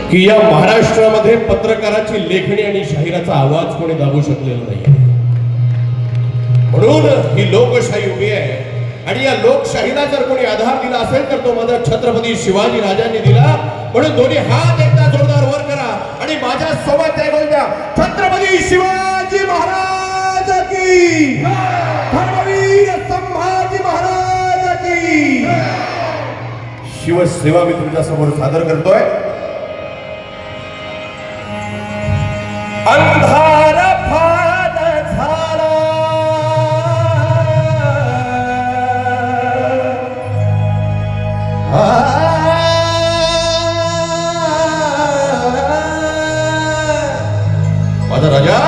की या महाराष्ट्रामध्ये पत्रकाराची लेखणी आणि शाहिराचा आवाज कोणी दाबू शकलेला नाही. म्हणून ही लोकशाही उभी आहे आणि या लोकशाहीला जर कोणी आधार दिला असेल तर तो माझा छत्रपती शिवाजी राजांनी दिला. म्हणून दोन्ही हात एकदा जोरदार वर करा आणि माझ्या सोबत जय बोल द्या. छत्रपती शिवाजी महाराज की, धर्मवीर संभाजी महाराज की. शिवसेवा मी तुमच्या समोर सादर करतोय. अंधार फार झाला, माझा राजा.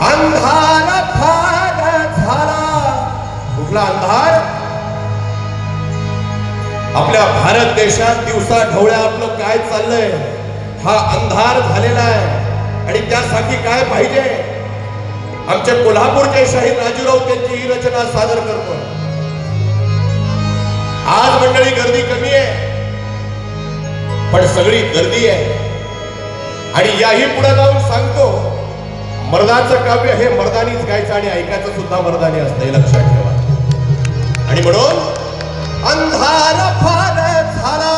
अंधार फार झाला. कुठला अंधार? आपल्या भारत देशात दिवसा ढवळ्या आपलं काय चाललंय हा अंधार झालेला आहे. आणि त्यासाठी काय पाहिजे? आमच्या कोल्हापूरचे शाहीर राजूराव त्यांची ही रचना सादर करतो. आज मंडळी गर्दी कमी आहे पण सगळी गर्दी आहे. आणि याही पुढे जाऊन सांगतो, मर्दाचं काव्य हे मर्दानीच गायचं आणि ऐकायचं सुद्धा मर्दानी असतं, हे लक्षात ठेवा. आणि म्हणून अंधार फार झाला,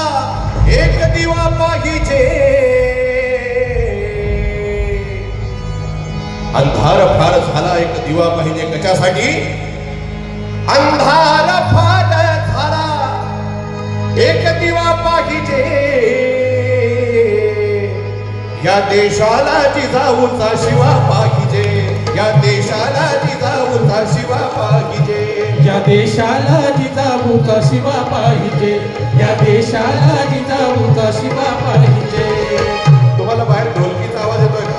एक दिवा पाहिजे. अंधार फार झाला, एक दिवा पाहिजे. कशासाठी? अंधार फार झाला, एक दिवा पाहिजे. या देशाला जिजाऊचा शिवा पाहिजे. या देशाला जिजाऊचा शिवा पाहिजे. या देशाला जिजाऊचा शिवा पाहिजे. या देशाला जिजाऊचा शिवा पाहिजे. तुम्हाला बाहेर ढोलकीचा आवाज येतोय का?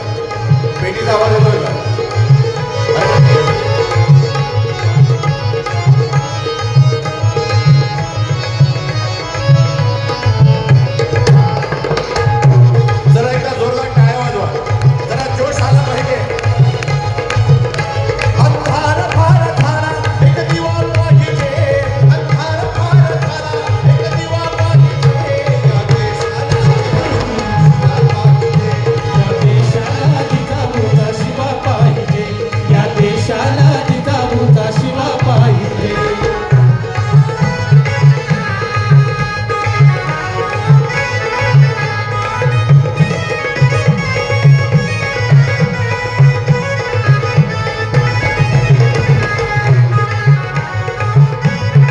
पेटीचा आवाज येतोय का? जरा एकदा जोरदार टाळ्या वाजवा. जरा जोश आला पाहिजे. अंधार फार झाला, एक दिवा पाहिजे. अंधार फार झाला, एक दिवा पाहिजे. या देशाला जिजाऊचा शिवा पाहिजे. या देशाला जिजाऊचा शिवा पाहिजे.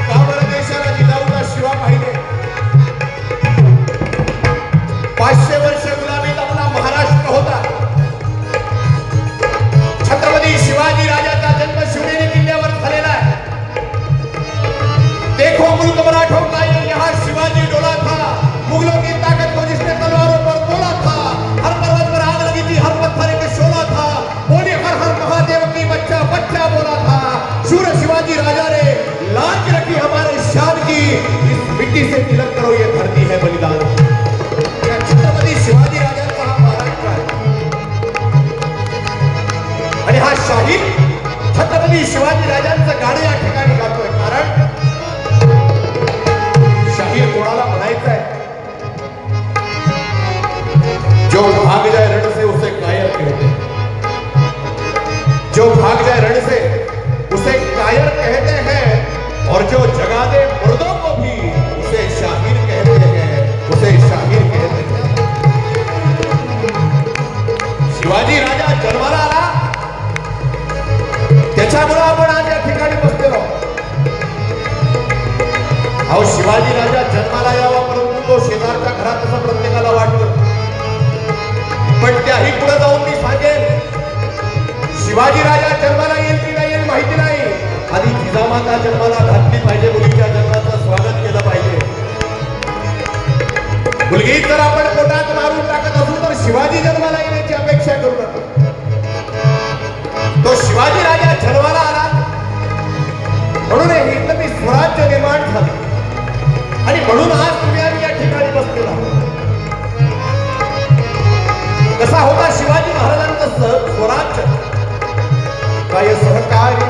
का बरं देशाला जिजाऊचा शिवा पाहिजे? 500 वर्ष गुलामीत आपला महाराष्ट्र होता. छत्रपती शिवाजी राजाचा जन्म शिवनेरी किल्ल्यावर झालेला आहे. देखो मुल्क मराठों का ये यहाँ शिवाजी डोला था. मुगलों की ताकत को जिसने तलवारों पर तोला था. हर पर्वत पर आग लगी थी, हर पत्थर एक शोला था. बोले हर हर महादेव की बच्चा बच्चा बोला था. शूर शिवाजी राजा ने लाज रखी हमारे शान की. इस मिट्टी से तिलक करो, ये धरती है बलिदान. छत्रपती शिवाजी राजांचा हा महाराष्ट्र आहे. आणि हा शाहीर छत्रपती शिवाजी राजांचं गाणं या ठिकाणी गातोय. कारण शाहीर कोणाला म्हणायचं आहे? जो भाग जाए रण से उसे कायर कहते हैं. जो भाग जाए रण से उसे कायर कहते हैं. और जो जगा दे मुर्दों को भी उसे शाहीर कहते हैं. उसे शाहीर कहते हैं. शिवाजी राजा जन्माला आला, त्याच्यामुळे आपण आज या ठिकाणी बसलेलो. अहो, शिवाजी राजा जन्माला यावा परंतु तो शेजारच्या घरात असं प्रत्येकाला वाटतं. पण त्याही पुढे जाऊन मी सांगेन, शिवाजी राजा जन्माला येईल की नाही येईल माहिती नाही. आधी जिजामाता जन्माला घातली पाहिजे. मुलीच्या जन्माचं स्वागत केलं पाहिजे. मुलगी जर आपण पोटात मारून टाकत असू तर शिवाजी जन्माला येण्याची अपेक्षा करू नका. तो शिवाजी राजा जन्माला आला म्हणून हिंदवी स्वराज्य निर्माण झाले. आणि म्हणून आज तुम्ही आम्ही या ठिकाणी बसलेलो आहोत. कसा होता शिवाजी महाराजांचा स्वराज्य? काय सहकारी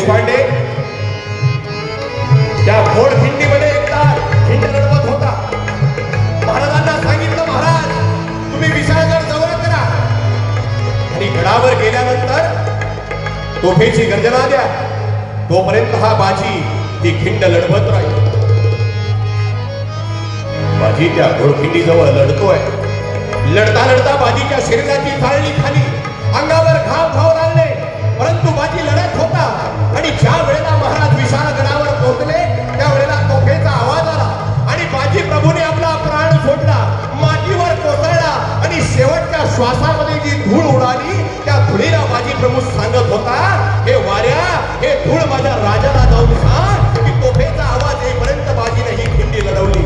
देशपांडे, त्या घोडखिंडीमध्ये एकदा खिंड लढवत होता. महाराजांना सांगितलं, महाराज तुम्ही विशाळगड जवळ करा आणि गडावर गेल्यानंतर तोफेची गर्जना द्या. तोपर्यंत हा बाजी ती खिंड लढवत राहील. बाजी त्या घोडखिंडी जवळ लढतोय. लढता लढता बाजीच्या शरीराची चाळणी खाली, अंगावर घाम लागले, परंतु बाजी लढत होता. आणि ज्या वेळेला महाराज विशाळगडावर पोहोचले त्यावेळेला तोफेचा आवाज आला आणि बाजी प्रभूने आपला प्राण सोडला, मातीवर कोसळला आणि शेवटच्या श्वासामध्ये जी धूळ उडाली त्या धुळीला बाजी प्रभू सांगत होता, हे वाऱ्या, हे धूळ माझ्या राजाला जाऊन सांग की तोफेचा आवाज येईपर्यंत बाजीने ही खिंडी लढवली.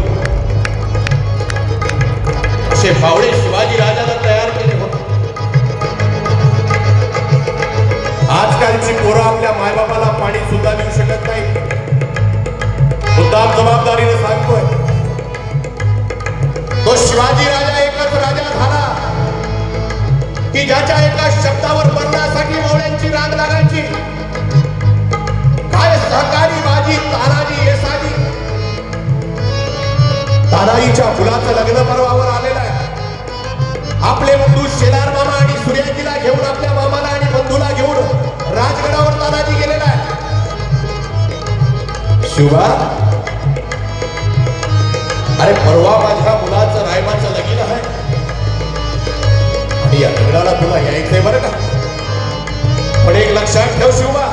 असे फावडे शिवाजी राजाला तयार केले होते. आजकालची पोरं आपल्या मायबापाला पाणी सुद्धा देऊ शकत नाही. मुद्दाम जबाबदारीने सांगतोय, तो शिवाजी राजा एकच राजा झाला की ज्याच्या एका शब्दावर मरण्यासाठी मावळ्यांची रांग लागायची. काय सहकारी बाजी तानाजी येसाजी. तानाजीच्या मुलाचं लग्न पर्वावर आलेलं आहे. आपले बंधू शेलार मामा आणि सूर्याजीला घेऊन, आपल्या मामाला आणि बंधूला घेऊन राजगडावर तानाजी गेलेला आहे. शिवा, अरे परवा माझ्या मुलाचं रायबाचं लगीन आहे आणि या लग्नाला तुला यायचंय बरं का. पण एक लक्षात ठेव शिवा,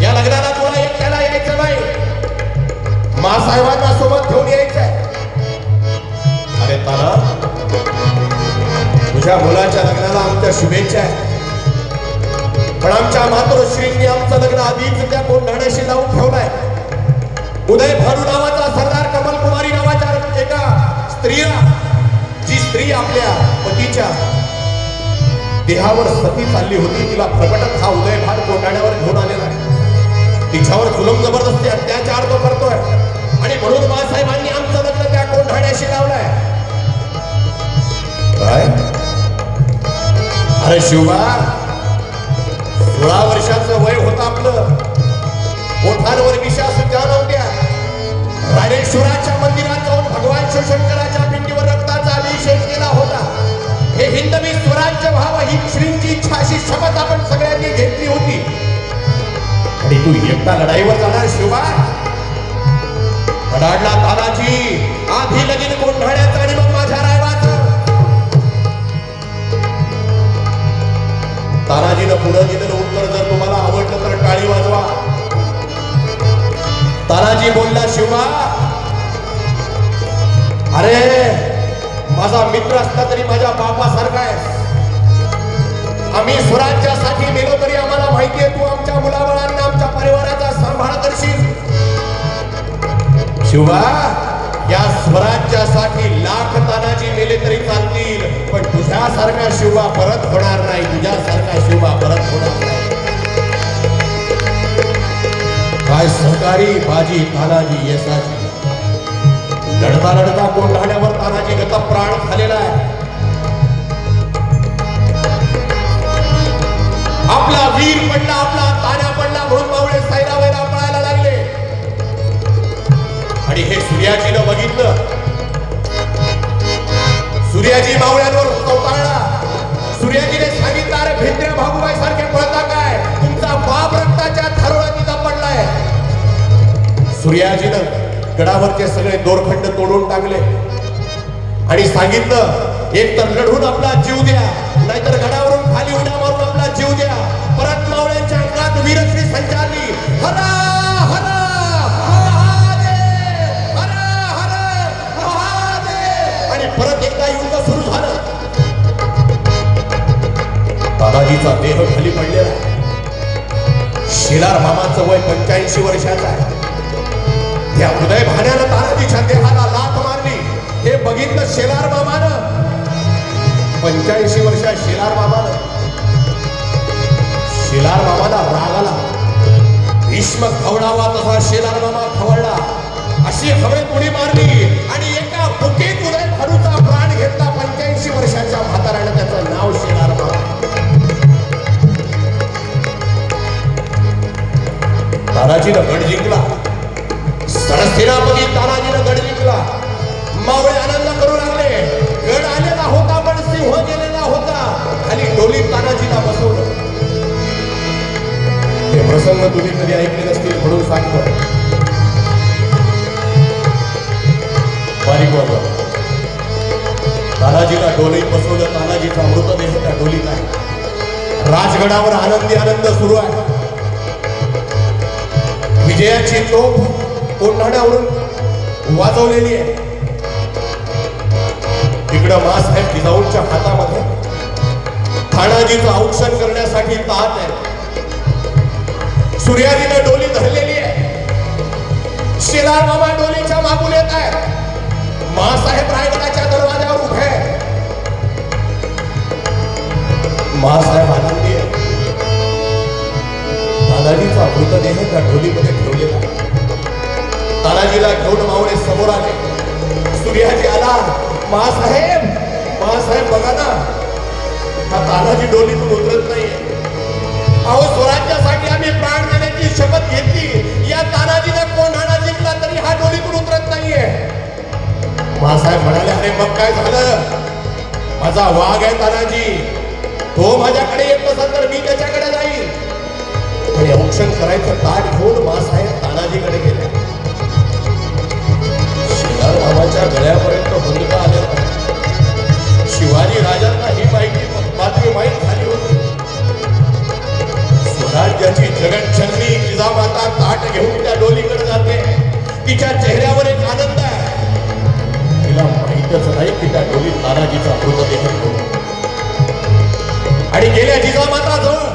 या लग्नाला तुला एकट्याला यायचं नाही, मासाहेबांना सोबत घेऊन यायचंय. अरे ताना, तुझ्या मुलाच्या लग्नाला आमच्या शुभेच्छा आहे, पण आमच्या मातोश्रींनी आमचं लग्न आधीच त्या कोंढाण्याशी लावून ठेवलंय. उदय भानू नावाचा सरदार कमल कुमारी नावाच्या एका स्त्रीला, जी स्त्री आपल्या पतीच्या देहावर सती चालली होती, तिला प्रकटत हा उदय भान कोंढाण्यावर घेऊन आलेला आहे. तिच्यावर जुलम जबरदस्ती अत्याचार तो करतोय आणि म्हणून मासाहेबांनी आमचं लग्न त्या कोंढाण्याशी लावलंय. काय? अरे शिवबा, 16 वर्षाचं वय होतं आपलं. ओठांवर विषा सुद्धा नव्हत्या. रायरेश्वराच्या मंदिरात जाऊन भगवान शिवशंकराच्या पिंडीवर रक्ताचा अभिषेक केला होता. हे हिंदवी स्वराज्य व्हावं ही श्रींची इच्छा, अशी शपथ आपण सगळ्यांनी घेतली होती. आणि तू एकटा लढाईवर जाणार शिवबा? कडाडला तानाजी, आधी लगीन कोंढाण्याचं आणि मग माझ्या रायबाचं. तानाजीनं पुढे दिलेलं उत्तर जर तुम्हाला आवडलं तर टाळी वाजवा. तानाजी बोलला, शिवा, अरे माझा मित्र असला तरी माझ्या बापासारखा आहे. आम्ही स्वराज्यासाठी मेलो तरी आम्हाला माहितीये तू आमच्या मुलाबाळांना, आमच्या परिवाराचा सांभाळ करशील. शिवा, या स्वराज्यासाठी लाख तानाजी मेले तरी चालतील, पण तुझ्यासारखा शिवबा परत होणार नाही. तुझ्यासारखा शिवबा परत होणार नाही. काय सहकारी बाजी तानाजी येसाजी. लढता लढता कोंढाण्यावर तानाजी गत प्राण झालेला आहे. आपला वीर पडला, आपला तान्या पडला म्हणून मावळे सैरा वैरा पळायला लागले. आणि हे सूर्याजीनं बघितलं. सूर्याजी मावळ्यांवर चौताळला. सूर्याजीने सांगितलं, अरे भिंद्रे भागूबाई सारखे पळता काय? तुमचा बाप रक्ताच्या थारोळ्यात इथं पडलाय. सूर्याजीनं गडावरचे सगळे दोरखंड तोडून टाकले आणि सांगितलं, एक तर लढून आपला जीव द्या, नाहीतर गडावरून खाली उड्या मारून आपला जीव द्या. परत मावळ्यांच्या अंगात वीरश्री संचारली. हरा हरा महादेव, हरा हरा महादेव. आणि परत एकदा युद्ध सुरू झालं. तानाजीचा देह खाली पडलेला. शेलार मामाचं वय 85 वर्षाचं आहे. त्या उदय भाण्यानं तानाजीच्या देहाला लाथ मारली. हे बघितलं शेलार मामानं. 85 वर्षात शेलार मामाला राग आला. भीष्म खवळावा तसा शेलार मामा खवळला. अशी हवेत उडी मारली आणि एका बुकीत उदय भानूचा प्राण घेतला. 85 वर्षाच्या म्हाताऱ्यानं त्याचं नाव शेलार मामा. शिवाजीनं गड जिंकला, सरसेनापती तानाजीनं गड जिंकला. मावळे आनंद करू लागले. गड आलेला होता पण सिंह गेलेला होता. खाली डोलीत तानाजीला बसवलं. हे प्रसंग तुम्ही कधी ऐकले नसतील म्हणून सांगतो. बारीक वाजवा. तानाजीला डोलीत बसवलं. तानाजीचा मृतदेह त्या डोलीत आहे. राजगडावर आनंदी आनंद सुरू आहे. विजयाची तोफ कोंढाण्यावरून वाजवलेली आहे. तिकडं मासाहेब जिजाऊंच्या हातामध्ये तानाजीचं औक्षण करण्यासाठी ताट आहे. सूर्याजीनं डोली धरलेली आहे. शेलार मामा डोलीच्या मागून येत आहे. मासाहेब रायगडाच्या दरवाजावर उभे आहे. मासाहेब आनंदी आहे. तानाजीचा मृतदेह त्या डोलीमध्ये ठेवलेला आहे. तानाजीला घेऊन मावळे समोर आले. सूर्याजी आला. मासाहेब, मासाहेब बघा ना, हा तानाजी डोलीतून उतरत नाहीये. अहो, स्वराज्यासाठी आम्ही प्राण देण्याची शपथ घेतली. या तानाजीनं कोंढाणा जिंकला तरी हा डोलीतून उतरत नाहीये. मासाहेब म्हणाले, अरे मग काय झालं? माझा वाघ आहे तानाजी. तो माझ्याकडे येत नसेल तर मी त्याच्याकडे जाईल. आणि औक्षण करायचं ताट घेऊन मासाहेब तानाजीकडे गेले. शेलार मामाच्या गळ्यापर्यंत हुंदका आलेला. शिवाजी राजांना ही बातमी माहीत झाली होती. स्वराज्याची जगज्जननी जिजामाता ताट घेऊन त्या डोलीकडे जाते. तिच्या चेहऱ्यावर एक आनंद आहे. तिला माहीतच नाही की त्या डोलीत तानाजीचा मृतदेह होता. आणि गेल्या जिजामाताजवळ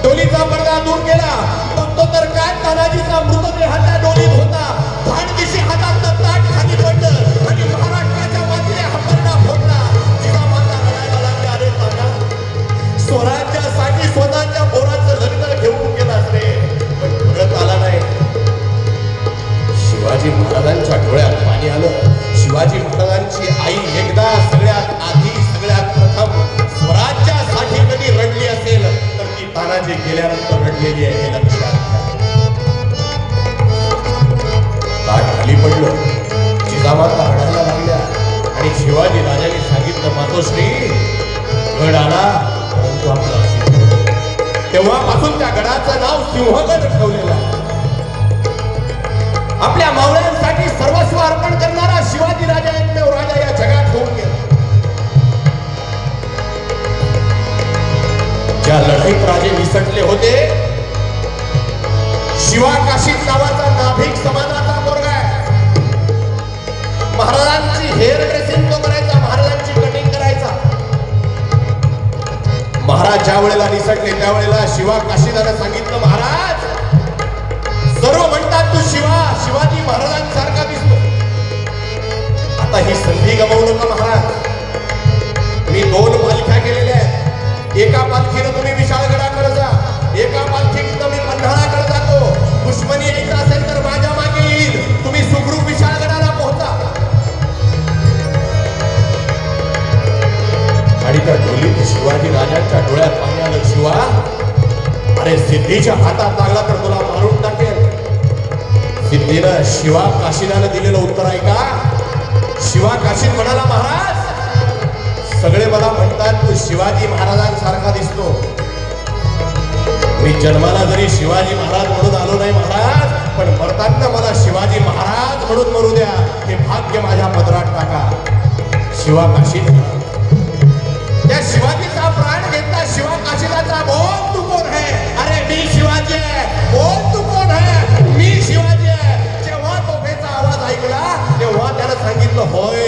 डोलीचा पडदा दूर केला. बघतो तर काय, तानाजीचा मृतदेह त्या डोलीत होता. भांडदिशी हातात ताट खाली पडलं आणि महाराष्ट्राच्या मातीने हंबरडा फोडला. जिजामाता रडायला लागल्या, अरे ताना, स्वराज्यासाठी स्वतःच्या पोराचं लग्न घेऊन गेलास रे, पण परत आला नाही. शिवाजी महाराजांच्या डोळ्यात पाणी आलं. शिवाजी महाराजांची आई एकदा सगळ्यात आधी, सगळ्यात प्रथम स्वराज्यासाठी कधी रडली असेल तर ती तानाजी गेल्यानंतर रडलेली आहे, हे लक्षात घ्या. ताट खाली पडलं. जिजामाता रडायला लागल्या आणि शिवाजी राजाने सांगितलं, मातोश्री, गड आला परंतु आपला सिंह. तेव्हापासून त्या गडाचं नाव सिंहगड ठेवलेलं आहे. आपल्या मावळ्यांसाठी सर्वस्व अर्पण करणारा शिवाजी राजा एकमेव राजा या जगात होऊन गेला. ज्या लढाईत राजे विसटले होते, शिवा काशीद नावाचा नाभिक समाजाचा पोरगा आहे. महाराजांची हेअर ड्रेसिंग तो करायचा, महाराजांची कटिंग करायचा. महाराज ज्या वेळेला निसटले त्यावेळेला शिवा काशीदाने सांगितलं, महाराज, सर्व म्हणतात तू शिवाजी महाराजांसारखा दिसतो. आता ही संधी गमावू नका महाराज. मी 2 पालख्या केलेल्या आहेत. एका पालखीनं तुम्ही विशाळगडाकडे जा, एका पालखीनं मी पन्हाळाकडे जातो. दुश्मनी यायचं असेल तर माझ्या मागे येईल. तुम्ही सुखरूप विशाळगडाला पोहोचा. आणि त्या डोलीत शिवाजी राजांच्या डोळ्यात पाणी आलं. शिवा, अरे सिद्धीच्या हातात लागला तर तुला मारून टाकेल. सिद्धीनं शिवा काशीदानं दिलेलं उत्तर आहे का? शिवा काशीद म्हणाला, महाराज, सगळे मला म्हणतात तू शिवाजी महाराजांसारखा दिसतो. मी जन्माला जरी शिवाजी महाराज म्हणून आलो नाही महाराज, पण मरताना मला शिवाजी महाराज म्हणून मरू द्या. हे भाग्य माझ्या पदरात टाका. शिवा काशीद त्या शिवाजीचा प्राण घेतला. शिवा काशीदाचा, बोल तू कोण है? अरे मी शिवाजी आहे. बोल तू कोण है? मी शिवाजी आहे. जेव्हा तोफेचा आवाज ऐकला तेव्हा त्याला सांगितलं, होय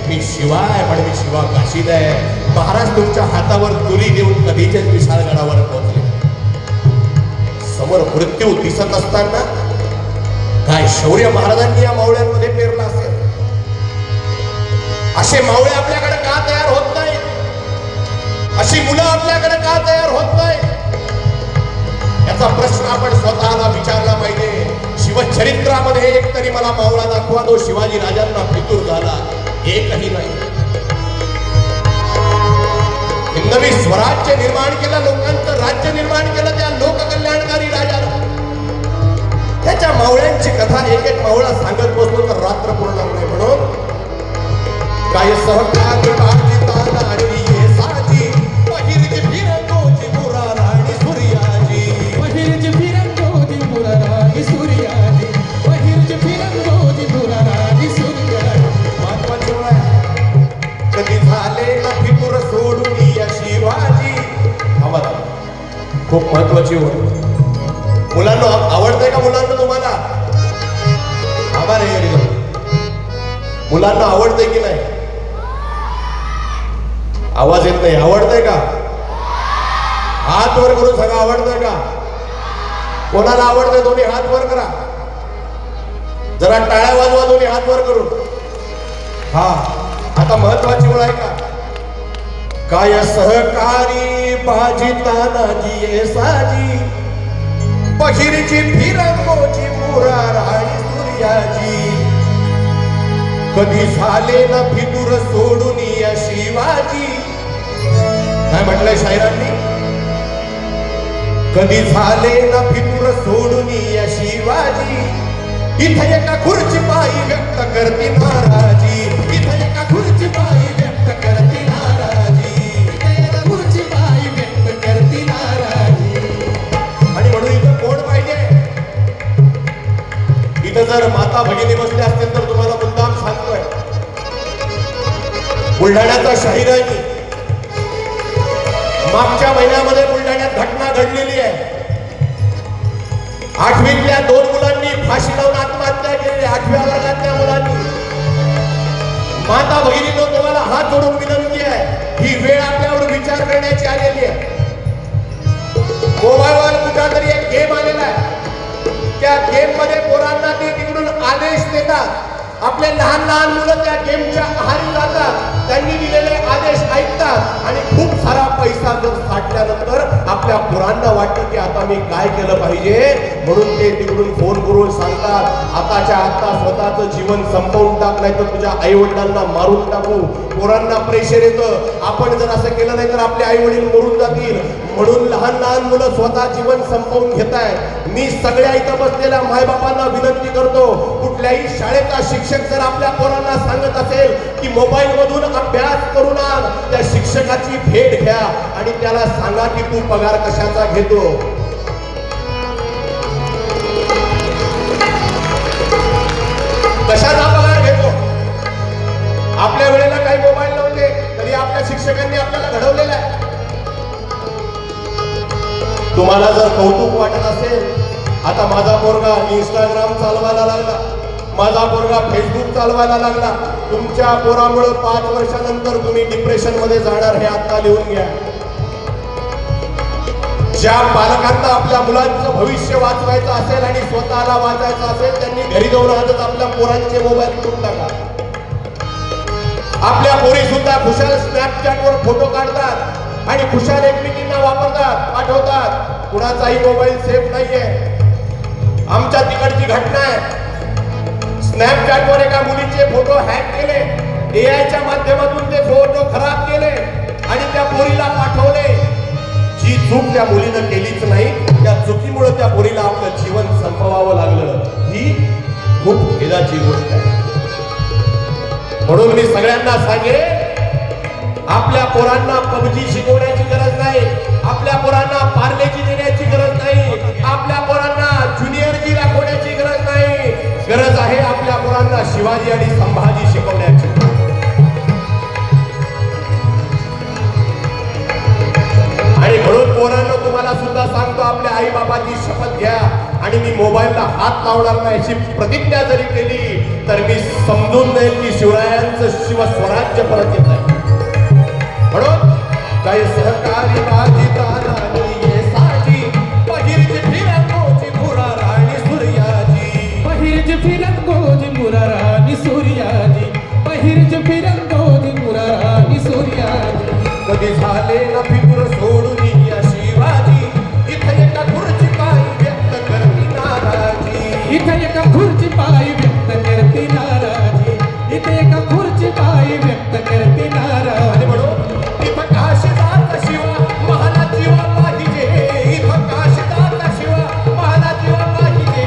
मी शिवा आहे, पण मी शिवा काशीद आहे. महाराज तुमच्या हातावर तुरी देऊन कधीच विशाळगडावर पोहोचले. समोर मृत्यू दिसत असताना काय शौर्य महाराजांनी या मावळ्यांमध्ये पेरलं असेल. असे मावळे आपल्याकडे का तयार होत नाही? अशी मुलं आपल्याकडे का तयार होत नाही? याचा प्रश्न आपण स्वतःला विचारला पाहिजे. शिवचरित्रामध्ये एक तरी मला मावळा दाखवा तो शिवाजी राजांना फितूर झाला. एकही नाही. हिंदवी स्वराज्य निर्माण केलं, लोकांचं राज्य निर्माण केलं त्या लोककल्याणकारी राजाला. त्याच्या मावळ्यांची कथा एक एक मावळा सांगत बसलो तर रात्र पुरणार नाही. म्हणून काय सहकार बाजीता नाडी ये साजी पहिरची फिरंगोची मुराराणी सूर्याजी पहिरची फिरंगोची मुराराणी सूर्याजी पहिरची फिरंगोची मुराराणी सूर्याजी. महत्वाची ओळ आहे. कधी झाले ना फितूर सोडून या शिवाजी. आम्हाला खूप महत्वाची ओळ. मुलांना आवडतंय का? मुलांना तुम्हाला आभार आहे. मुलांना आवडतंय की नाही? आवाज येत नाही. आवडतंय का? हात वर करून सांगा आवडतंय का? कोणाला आवडतंय दोन्ही हात वर करा. जरा टाळ्या वाजवा दोन्ही हात वर करून. हा आता महत्वाची ओळ आहे का? काय सहकारी बाजी तानाजी साजी पहिरची फिरंगोची मुराराणी सूर्याजी कधी झाले ना फितूर सोडून या शिवाजी. काय म्हटलंय शायरांनी? कधी झाले ना फितूर सोडून या शिवाजी. इथे एका खुर्ची पायी व्यक्त करते नाराजी. इथे एका खुर्ची पायी व्यक्त करते नाराजी. इथे एका खुर्ची पायी व्यक्त करते नाराजी. आणि म्हणून इथं कोण पाहिजे? इथं जर माता भगिनी बसले असतील तर तुम्हाला मुद्दाम सांगतोय. बुलढाण्याचा शाहिरांनी मागच्या महिन्यामध्ये बुलढाण्यात घटना घडलेली आहे. 8वीतल्या 2 मुलांनी फाशी लावून आत्महत्या केली. 8व्या वर्गातल्या मुलांनी. माता भगिनींनो तुम्हाला हात जोडून विनंती आहे. ही वेळ आपल्यावर विचार करण्याची आलेली आहे. मोबाईलवर कुठला तरी एक गेम आलेला आहे. त्या गेम मध्ये पोरांना ते तिकडून आदेश देतात. आपले लहान लहान मुलं त्या गेमच्या आहारी जातात. त्यांनी दिलेले आदेश ऐकतात आणि खूप सारा पैसा जर साठल्यानंतर आपल्या पोरांना वाटतं की आता मी काय केलं पाहिजे. म्हणून ते तिकडून फोन करून सांगतात आताच्या आता स्वतःचं जीवन संपवून टाक, नाही तर तुझ्या आई वडिलांना मारून टाकू. पोरांना प्रेशर येतं. आपण जर असं केलं नाही तर आपले आई वडील मरून जातील. म्हणून लहान लहान मुलं स्वतः जीवन संपवून घेत आहेत. मी सगळ्या इथं बसलेल्या मायबापांना विनंती करतो, कुठल्याही शाळेचा शिक्षक जर आपल्या पोरांना सांगत असेल की मोबाईल मधून अभ्यास करून आण, त्या शिक्षकाची भेट घ्या आणि त्याला सांगा की तू पगार कशाचा घेतो. कशाचा पगार घेतो? आपल्या वेळेला काही मोबाईल नव्हते तरी आपल्या शिक्षकांनी आपल्याला घडवलेलं आहे. तुम्हाला जर कौतुक वाटत असेल, आता माझा पोरगा इंस्टाग्राम चालवायला लागला, माझा पोरगा फेसबुक चालवायला लागला. तुमच्या पोरामुळे 5 वर्षानंतर तुम्ही डिप्रेशन मध्ये जाणार हे आता लिहून घ्या. ज्या पालकांना आपल्या मुलांचं भविष्य वाचवायचं असेल आणि स्वतःला वाचायचं असेल त्यांनी घरी जाऊन आजच आपल्या पोरांचे मोबाईल घेऊन टाका. आपल्या पोरी सुद्धा खुशाल स्नॅपचॅटवर फोटो काढतात आणि खुशाल एकमेकींना वापरतात, पाठवतात. कुणाचाही मोबाईल सेफ नाहीये. आमच्या तिकडची घटना आहे. स्नॅपचॅटवर एका मुलीचे फोटो हॅक केले, एआयच्या माध्यमातून ते फोटो खराब केले आणि त्या पोरीला पाठवले. जी चूक त्या मुलीनं केलीच नाही, त्या चुकीमुळे त्या पोरीला आपलं जीवन संपवावं लागलं. ही खूप खेदाची गोष्ट आहे. म्हणून मी सगळ्यांना सांगेन, आपल्या पोरांना पबजी शिकवण्याची गरज नाही, आपल्या पोरांना पार्लेजी देण्याची गरज नाही, आपल्या पोरांना ज्युनियर जी दाखवण्याची गरज नाही. गरज आहे आपल्या पोरांना शिवाजी आणि संभाजी शिकवण्याची. आणि म्हणून पोरांना तुम्हाला सुद्धा सांगतो, आपल्या आई बाबाची शपथ घ्या आणि मी मोबाईलला हात लावणार नाही अशी प्रतिज्ञा जरी केली तर मी समजून जाईल की शिवरायांचं शिवस्वराज्य परत येत आहे. म्हणून काही सहकारी बाजी तानाजी ये साजी पहिरची फिरंगोची मुराराणी सूर्याजी. पहिरची फिरंगोची मुराराणी सूर्याजी पहिरची फिरंगोची मुराराणी सूर्याजी. कधी झाले ना फितूर सोडून या शिवाजी. इथे एका खुर्ची पायी व्यक्त करती नाराजी. इथे एका खुर्ची पायी व्यक्त करते नाराजी. इथे एका खुर्ची पायी व्यक्त करते नाराजी. आणि म्हणून इथं काशीदाचा शिवा महालात जीवा पाहिजे. इथं काशीदाचा शिवा महालात जीवा पाहिजे.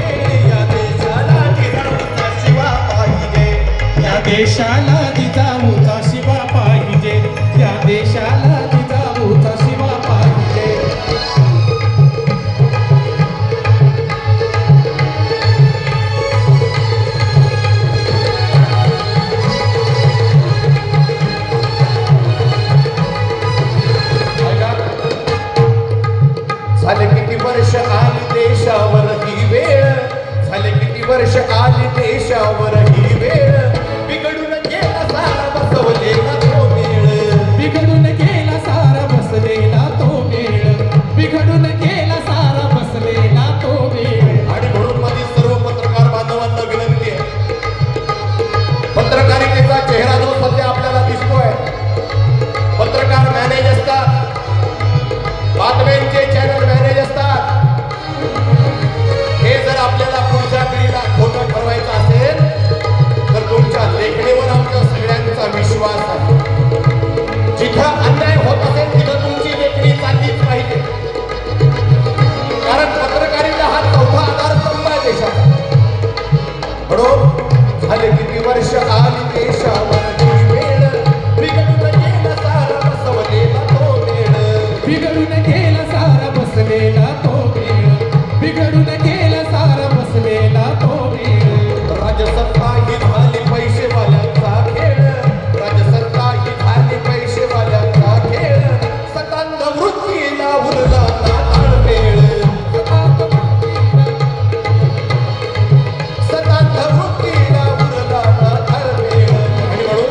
देशाला जिजाऊचा शिवा पाहिजे, या देशाला जिजाऊचा शिवा पाहिजे. झाले किती वर्ष आली देशावर ही वेळ, झाले किती वर्ष आली देशावर ही वेळ, बिघडून गेला सारा बसवलेला तो मेळ, बिघडून गेला सारा बसलेला तो मेळ, बिघडून गेला सारा बसलेला तो मेळ. आणि म्हणून माझी सर्व पत्रकार बांधवांना विनंती आहे, पत्रकारितेचा चेहरा जो सध्या आपल्याला दिसतोय, पत्रकार मॅनेज असतात, बातम्यांचे चॅनल मॅनेज असतात. हे जर आपल्याला पुढच्या पिढीला खोटं ठरवायचं असेल तर तुमच्या लेखणीवर आमच्या सगळ्यांचा विश्वास आहे. जिथं अन्याय होत असेल तिथं तुमची लेखणी चाललीच पाहिजे, कारण पत्रकारिता हा चौथा आधारस्तंभ आहे देशाचा. म्हणून झाले किती वर्ष आली देशावर ही वेळ, बिघडून गेला सारा बसवलेला तो मेळ, बिघडून गेला सारा बसलेला तो मेळ, बिघडून गेला सारा बसलेला तो मेळ. राजसत्ता ही झाली पैसेवाल्यांचा खेळ, राजसत्ता ही झाली पैसेवाल्यांचा खेळ, सतांध वृत्तीला उरला ना ताळमेळ, सतांध वृत्तीला उरला ना ताळमेळ. आणि म्हणून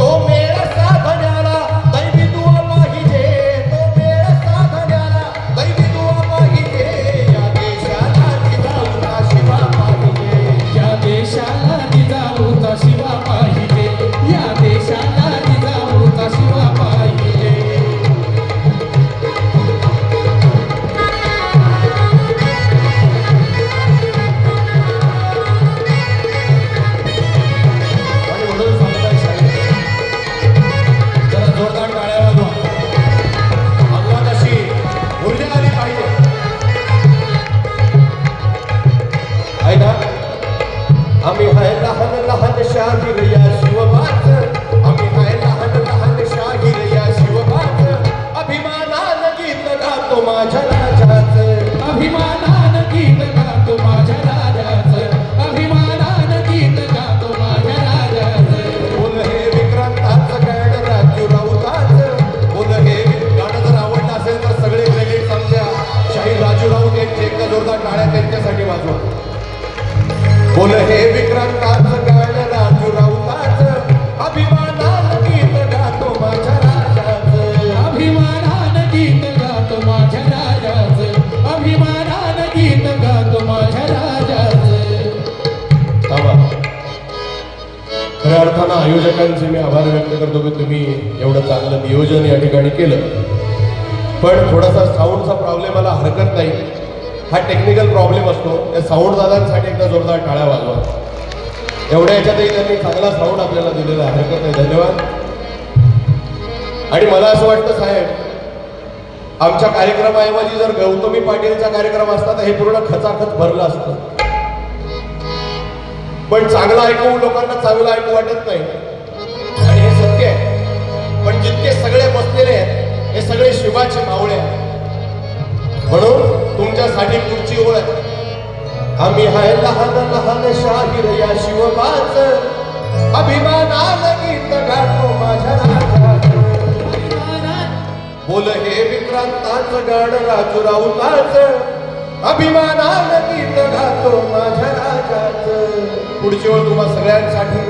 तो मेळ साधण्याला दैवी दुआ पाहिजे, तो मेळ साधण्याला दैवी दुआ पाहिजे, या देशाला जिजाऊचा शिवा पाहिजे. या देशाला जिजाऊचा शिवा पाहिजे, या देशाला जिजाऊचा शिवा पाहिजे. आणि म्हणून सांगताय साहेब, जरा जोरदार टाळ्या वाजवा, अंगात अशी ऊर्जा आली पाहिजे. ऐका, आम्ही हाय लहान लहान शाहीर या शिवबाच, आम्ही हाय लहान लहान शाहीर या शिवबाच, अभिमानानं गीत गातो माझ्या राजाचं, अभिमानानं गीत गातो माझ्या राजाचं, अभिमानानं गीत गातो माझ्या राजाचं. बोल हे विक्रांताचं गाणं राजू राऊताचं, बोल हे गाणं जर आवडलं असेल तर सगळे क्रेडिट आमच्या शाहीर राजू राऊत यांचे एकदा जोरदार टाळ्या त्यांच्यासाठी वाजवा. बोल हे विक्रांताचं गाणं राजू राऊताचं, अभिमानानं गीत गातो माझ्या राजाचं, अभिमानानं गीत गातो माझ्या राजाचं, अभिमानानं गीत गातो माझ्या राजाचं. थांबा. खऱ्या अर्थानं आयोजकांचे मी आभार व्यक्त करतो की तुम्ही एवढं चांगलं नियोजन या ठिकाणी केलं, पण थोडासा साऊंडचा प्रॉब्लेम मला हरकत नाही, हा टेक्निकल प्रॉब्लेम असतो. त्या साऊंड दादांसाठी एकदा जोरदार टाळ्या वाजवा. एवढ्या याच्यातही त्यांनी चांगला साऊंड आपल्याला दिलेला आहे, हरकत नाही, धन्यवाद. आणि मला असं वाटतं साहेब, आमच्या कार्यक्रमाऐवजी जर गौतमी पाटीलचा कार्यक्रम असता तर हे पूर्ण खचाखच भरलं असतं, पण चांगलं ऐकून लोकांना चांगलं ऐकू वाटत नाही आणि हे सत्य आहे. पण जितके सगळे बसलेले आहेत हे सगळे शिवाचे मावळे आहेत, म्हणून तुमच्यासाठी पुढची ओळ आहे. आम्ही हाय लहान लहान शाहीर या शिवबाच, अभिमानानं गीत गातो माझ्या राजाचं, बोल हे विक्रांताचं गाणं राजू राऊताचं, अभिमानानं गीत गातो माझ्या राजाचं. पुढची ओळ तुम्हा सगळ्यांसाठी.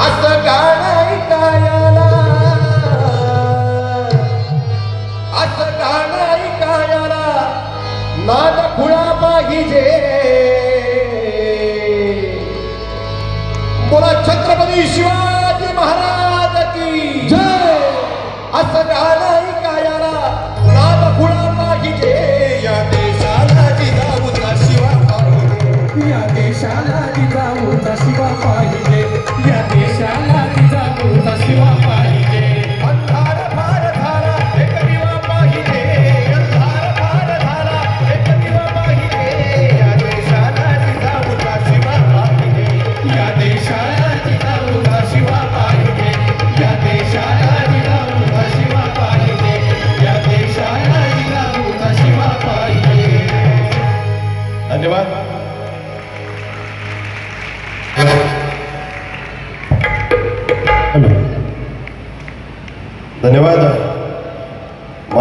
असं गाणं ऐकायला, असं गाणं ऐकायला नाद खुळा पाहिजे, बोला छत्रपती शिवाजी महाराज की जय. असं गाणं ऐकायला नाद खुळा पाहिजे, या देशाला जिजाऊचा शिवा पाहिजे, या देशाला जिजाऊचा शिवा पाहिजे, या देशाला जिजाऊचा शिवा पाहिजे. अंधार फार झाला एक दिवा पाहिजे, अंधार फार झाला एक दिवा पाहिजे, या देशाला जिजाऊचा शिवा पाहिजे, या देशाला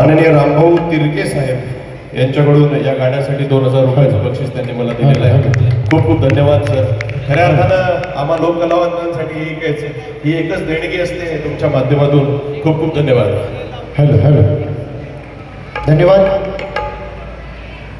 माननीय रामभाऊ तिरके साहेब यांच्याकडून या गाण्यासाठी 2000 रुपयाचं बक्षीस त्यांनी मला दिलेलं आहे. खूप खूप धन्यवाद सर. खऱ्या अर्थानं आम्हा लोककलावंतांसाठी ही एकच देणगी असते तुमच्या माध्यमातून. खूप खूप धन्यवाद. हॅलो धन्यवाद.